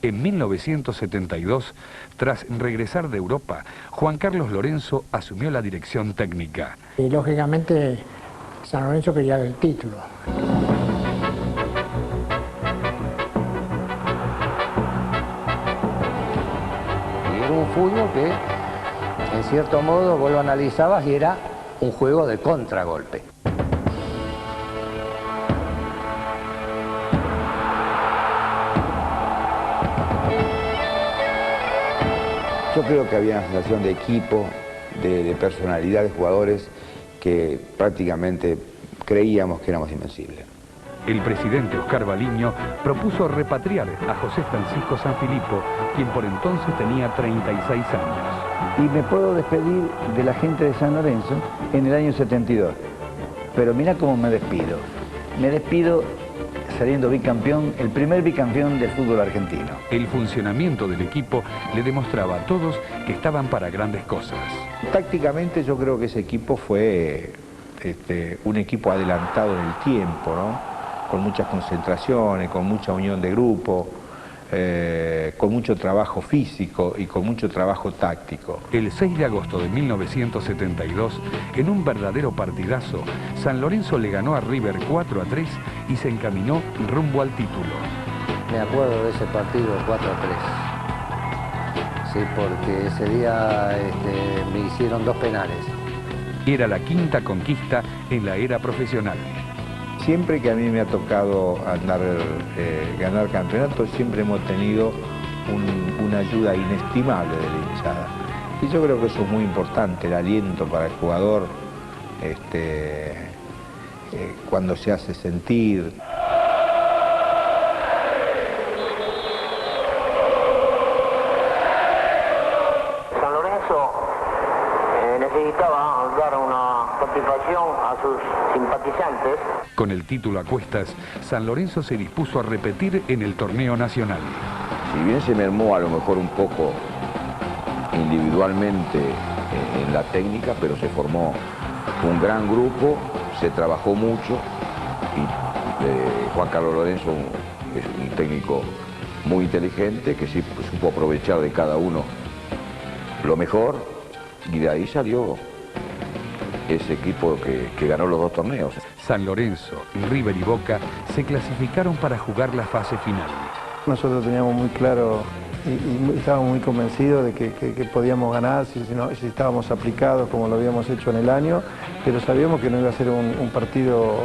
En 1972, tras regresar de Europa, Juan Carlos Lorenzo asumió la dirección técnica. Y lógicamente San Lorenzo quería el título. Y era un fútbol que, en cierto modo, vos lo analizabas y era un juego de contragolpe. Yo creo que había una sensación de equipo, de personalidad de jugadores que prácticamente creíamos que éramos invencibles. El presidente Oscar Baliño propuso repatriar a José Francisco Sanfilippo, quien por entonces tenía 36 años. Y me puedo despedir de la gente de San Lorenzo en el año 72. Pero mira cómo me despido. Me despido saliendo bicampeón, el primer bicampeón del fútbol argentino. El funcionamiento del equipo le demostraba a todos que estaban para grandes cosas. Tácticamente yo creo que ese equipo fue un equipo adelantado en el tiempo, ¿no? Con muchas concentraciones, con mucha unión de grupo, con mucho trabajo físico y con mucho trabajo táctico. El 6 de agosto de 1972, en un verdadero partidazo, San Lorenzo le ganó a River 4-3 y se encaminó rumbo al título. Me acuerdo de ese partido 4-3. Sí, porque ese día me hicieron 2 penales. Era la quinta conquista en la era profesional. Siempre que a mí me ha tocado ganar campeonatos, siempre hemos tenido una ayuda inestimable de la hinchada. Y yo creo que eso es muy importante, el aliento para el jugador, cuando se hace sentir. San Lorenzo necesitaba dar una satisfacción a sus simpatizantes. Con el título a cuestas, San Lorenzo se dispuso a repetir en el torneo nacional. Si bien se mermó a lo mejor un poco individualmente en la técnica, pero se formó un gran grupo, se trabajó mucho y Juan Carlos Lorenzo es un técnico muy inteligente que sí supo aprovechar de cada uno lo mejor y de ahí salió ese equipo que ganó los 2 torneos. San Lorenzo, River y Boca se clasificaron para jugar la fase final. Nosotros teníamos muy claro y estábamos muy convencidos de que podíamos ganar si estábamos aplicados como lo habíamos hecho en el año, pero sabíamos que no iba a ser un partido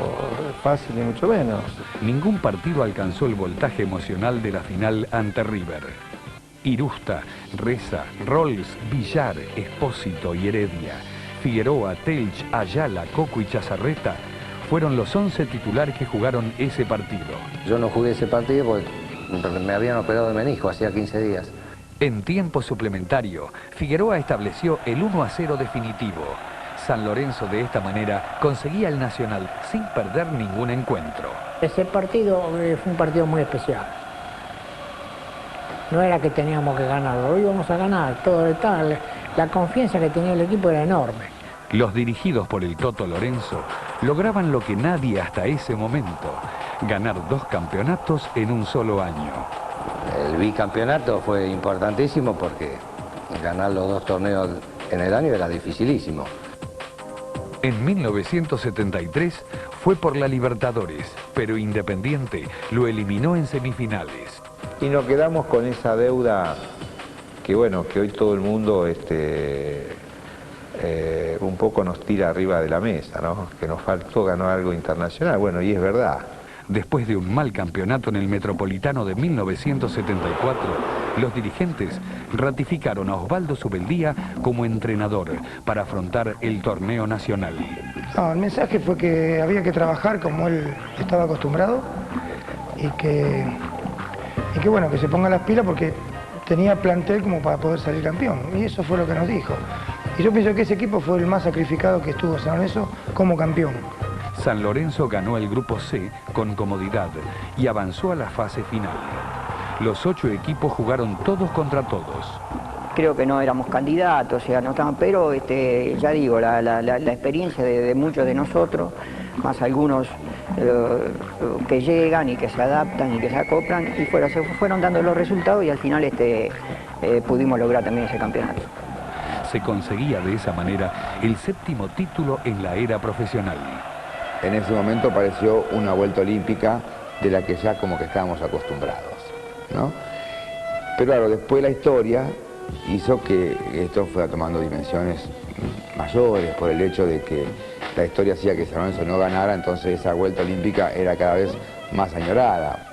fácil ni mucho menos. Ningún partido alcanzó el voltaje emocional de la final ante River. Irusta, Reza, Rolls, Villar, Espósito y Heredia, Figueroa, Telch, Ayala, Coco y Chazarreta fueron los 11 titulares que jugaron ese partido. Yo no jugué ese partido porque me habían operado de menisco hacía 15 días. En tiempo suplementario, Figueroa estableció el 1-0 definitivo. San Lorenzo de esta manera conseguía el Nacional sin perder ningún encuentro. Ese partido fue un partido muy especial. No era que teníamos que ganarlo, lo íbamos a ganar, todo tal. La confianza que tenía el equipo era enorme. Los dirigidos por el Toto Lorenzo lograban lo que nadie hasta ese momento, ganar 2 campeonatos en un solo año. El bicampeonato fue importantísimo porque ganar los 2 torneos en el año era dificilísimo. En 1973 fue por la Libertadores, pero Independiente lo eliminó en semifinales. Y nos quedamos con esa deuda que bueno, que hoy todo el mundo un poco nos tira arriba de la mesa, ¿no? Que nos faltó ganar algo internacional, bueno, y es verdad. Después de un mal campeonato en el Metropolitano de 1974, los dirigentes ratificaron a Osvaldo Subeldía como entrenador para afrontar el torneo nacional. No, el mensaje fue que había que trabajar como él estaba acostumbrado y que bueno, que se ponga las pilas porque tenía plantel como para poder salir campeón. Y eso fue lo que nos dijo. Y yo pienso que ese equipo fue el más sacrificado que estuvo San Lorenzo como campeón. San Lorenzo ganó el grupo C con comodidad y avanzó a la fase final. Los 8 equipos jugaron todos contra todos. Creo que no éramos candidatos, pero ya digo, la experiencia de muchos de nosotros, más algunos que llegan y que se adaptan y que se acoplan, y se fueron dando los resultados y al final pudimos lograr también ese campeonato. Se conseguía de esa manera el 7º título en la era profesional. En ese momento pareció una vuelta olímpica de la que ya como que estábamos acostumbrados, ¿no? Pero claro, después la historia hizo que esto fuera tomando dimensiones mayores por el hecho de que la historia hacía que San Lorenzo no ganara, entonces esa vuelta olímpica era cada vez más añorada.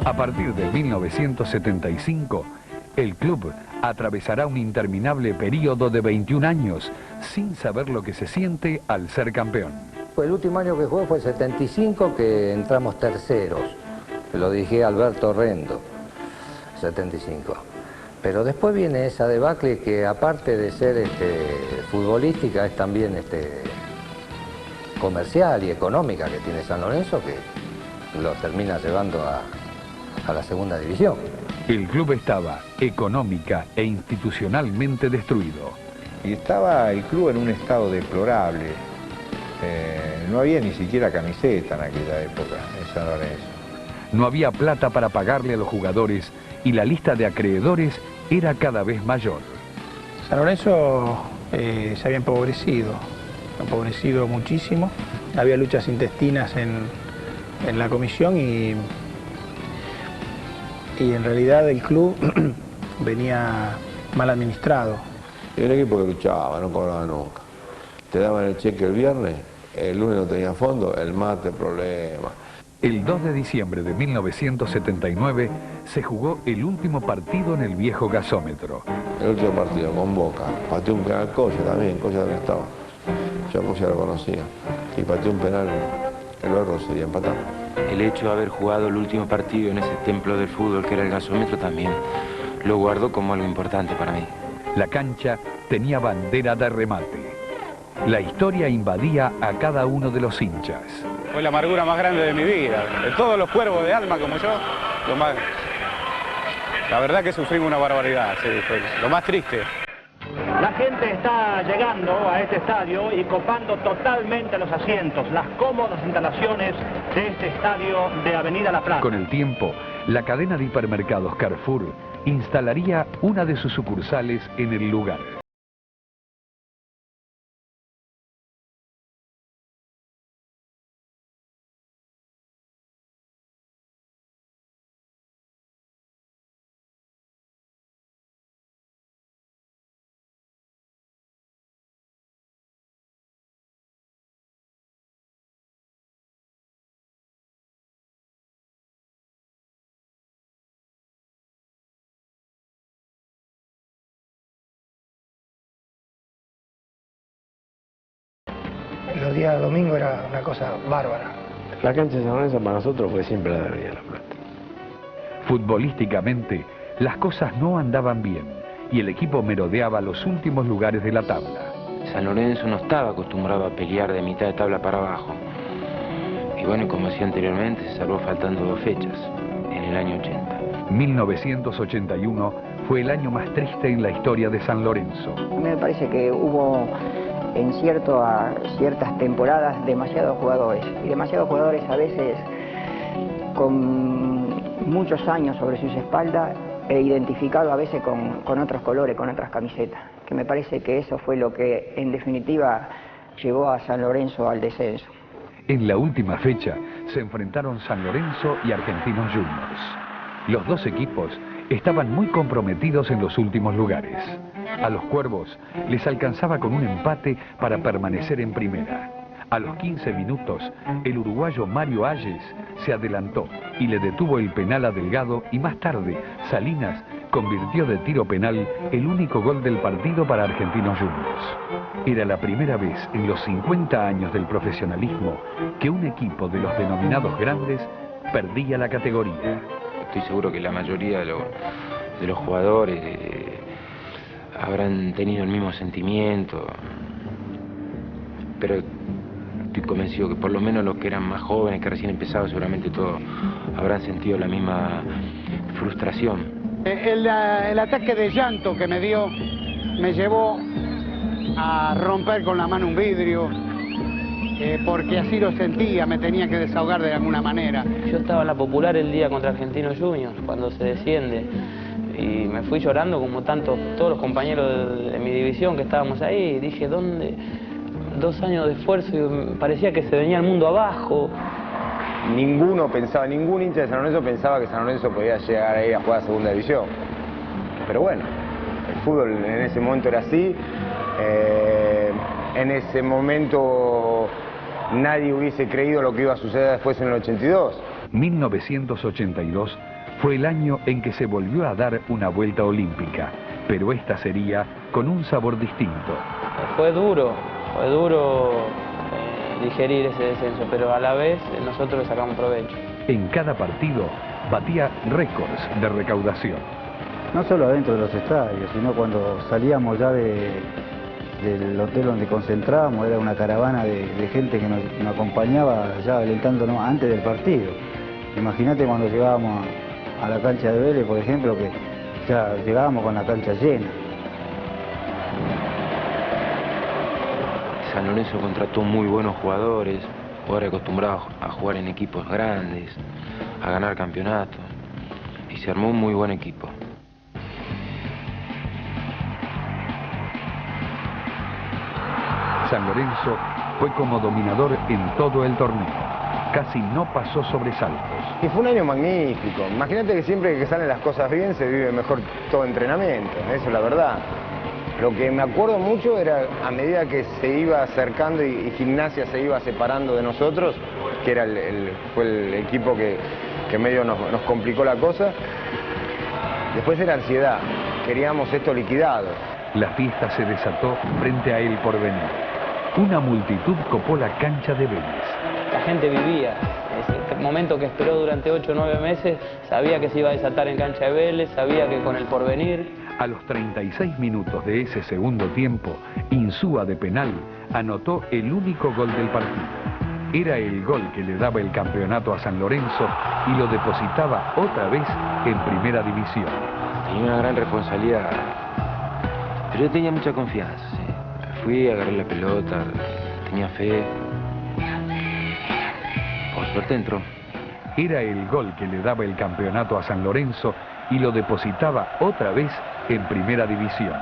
A partir de 1975, el club atravesará un interminable periodo de 21 años sin saber lo que se siente al ser campeón. El último año que jugué fue el 75, que entramos terceros. Lo dirigí Alberto Rendo, 75. Pero después viene esa debacle que, aparte de ser futbolística, es también comercial y económica que tiene San Lorenzo, que lo termina llevando a la segunda división. El club estaba económica e institucionalmente destruido. Y estaba el club en un estado deplorable. No había ni siquiera camiseta en aquella época en San Lorenzo. No había plata para pagarle a los jugadores y la lista de acreedores era cada vez mayor. San Lorenzo se había empobrecido muchísimo. Había luchas intestinas en la comisión y en realidad el club venía mal administrado. Y un equipo que luchaba, no cobraba nunca. Te daban el cheque el viernes, el lunes no tenía fondo, el martes problema. El 2 de diciembre de 1979 se jugó el último partido en el viejo gasómetro. El último partido con Boca, pateó un penal Colla también estaba. Yo a Colla lo conocía. Y pateó un penal, el otro sería empatar. El hecho de haber jugado el último partido en ese templo del fútbol que era el gasómetro también lo guardo como algo importante para mí. La cancha tenía bandera de remate. La historia invadía a cada uno de los hinchas. Fue la amargura más grande de mi vida. De todos los cuervos de alma como yo, la verdad que sufrimos una barbaridad, sí, fue lo más triste. La gente está llegando a este estadio y copando totalmente los asientos, las cómodas instalaciones de este estadio de Avenida La Plata. Con el tiempo, la cadena de hipermercados Carrefour instalaría una de sus sucursales en el lugar. Los días de domingo era una cosa bárbara. La cancha de San Lorenzo para nosotros fue siempre la de Avenida La Plata. Futbolísticamente, las cosas no andaban bien y el equipo merodeaba los últimos lugares de la tabla. San Lorenzo no estaba acostumbrado a pelear de mitad de tabla para abajo. Y bueno, como decía anteriormente, se salvó faltando 2 fechas, en el año 80. 1981 fue el año más triste en la historia de San Lorenzo. Me parece que hubo en ciertas temporadas demasiados jugadores, y demasiados jugadores a veces con muchos años sobre sus espaldas e identificado a veces con otros colores, con otras camisetas, que me parece que eso fue lo que en definitiva llevó a San Lorenzo al descenso. En la última fecha se enfrentaron San Lorenzo y Argentinos Juniors. Los dos equipos estaban muy comprometidos en los últimos lugares. A los Cuervos les alcanzaba con un empate para permanecer en primera. A los 15 minutos, el uruguayo Mario Ayes se adelantó y le detuvo el penal a Delgado, y más tarde Salinas convirtió de tiro penal el único gol del partido para Argentinos Juniors. Era la primera vez en los 50 años del profesionalismo que un equipo de los denominados grandes perdía la categoría. Estoy seguro que la mayoría de los jugadores habrán tenido el mismo sentimiento, pero estoy convencido que por lo menos los que eran más jóvenes, que recién empezaban, seguramente todos habrán sentido la misma frustración. El ataque de llanto que me dio me llevó a romper con la mano un vidrio, porque así lo sentía, me tenía que desahogar de alguna manera. Yo estaba en la Popular el día contra Argentinos Juniors, cuando se desciende, y me fui llorando como todos los compañeros de mi división que estábamos ahí, y dije, ¿dónde? 2 años de esfuerzo y parecía que se venía el mundo abajo. Ninguno pensaba, ningún hincha de San Lorenzo pensaba que San Lorenzo podía llegar ahí a jugar a segunda división. Pero bueno, el fútbol en ese momento era así. En ese momento nadie hubiese creído lo que iba a suceder después en el 82. 1982 fue el año en que se volvió a dar una vuelta olímpica, pero esta sería con un sabor distinto. Fue duro digerir ese descenso, pero a la vez nosotros le sacamos provecho. En cada partido batía récords de recaudación. No solo adentro de los estadios, sino cuando salíamos ya del hotel donde concentrábamos, era una caravana de gente que nos acompañaba ya alentándonos antes del partido. Imagínate cuando llegábamos a la cancha de Vélez, por ejemplo, que ya llegábamos con la cancha llena. San Lorenzo contrató muy buenos jugadores acostumbrados a jugar en equipos grandes, a ganar campeonatos, y se armó un muy buen equipo. San Lorenzo fue como dominador en todo el torneo. Casi no pasó sobresaltos. Y fue un año magnífico. Imagínate que siempre que salen las cosas bien se vive mejor todo entrenamiento. Eso es la verdad. Lo que me acuerdo mucho era a medida que se iba acercando y Gimnasia se iba separando de nosotros, que era fue el equipo que medio nos complicó la cosa. Después era ansiedad. Queríamos esto liquidado. La fiesta se desató frente a El Porvenir. Una multitud copó la cancha de Vélez. La gente vivía ese momento que esperó durante 8 o 9 meses, sabía que se iba a desatar en cancha de Vélez, sabía que con El Porvenir. A los 36 minutos de ese segundo tiempo, Insúa de penal anotó el único gol del partido. Era el gol que le daba el campeonato a San Lorenzo y lo depositaba otra vez en primera división. Tenía una gran responsabilidad, pero yo tenía mucha confianza. ¿Sí? Fui, agarré la pelota, tenía fe. Por suerte entró. Era el gol que le daba el campeonato a San Lorenzo y lo depositaba otra vez en primera división.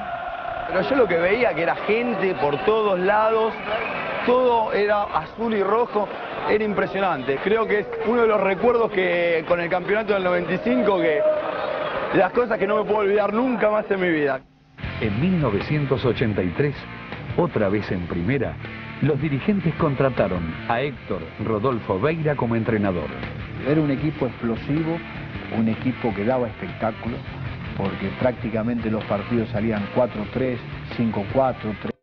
Pero yo lo que veía que era gente por todos lados, todo era azul y rojo, era impresionante. Creo que es uno de los recuerdos que con el campeonato del 95, que las cosas que no me puedo olvidar nunca más en mi vida. En 1983, otra vez en primera, los dirigentes contrataron a Héctor Rodolfo Beira como entrenador. Era un equipo explosivo, un equipo que daba espectáculo, porque prácticamente los partidos salían 4-3, 5-4, 3.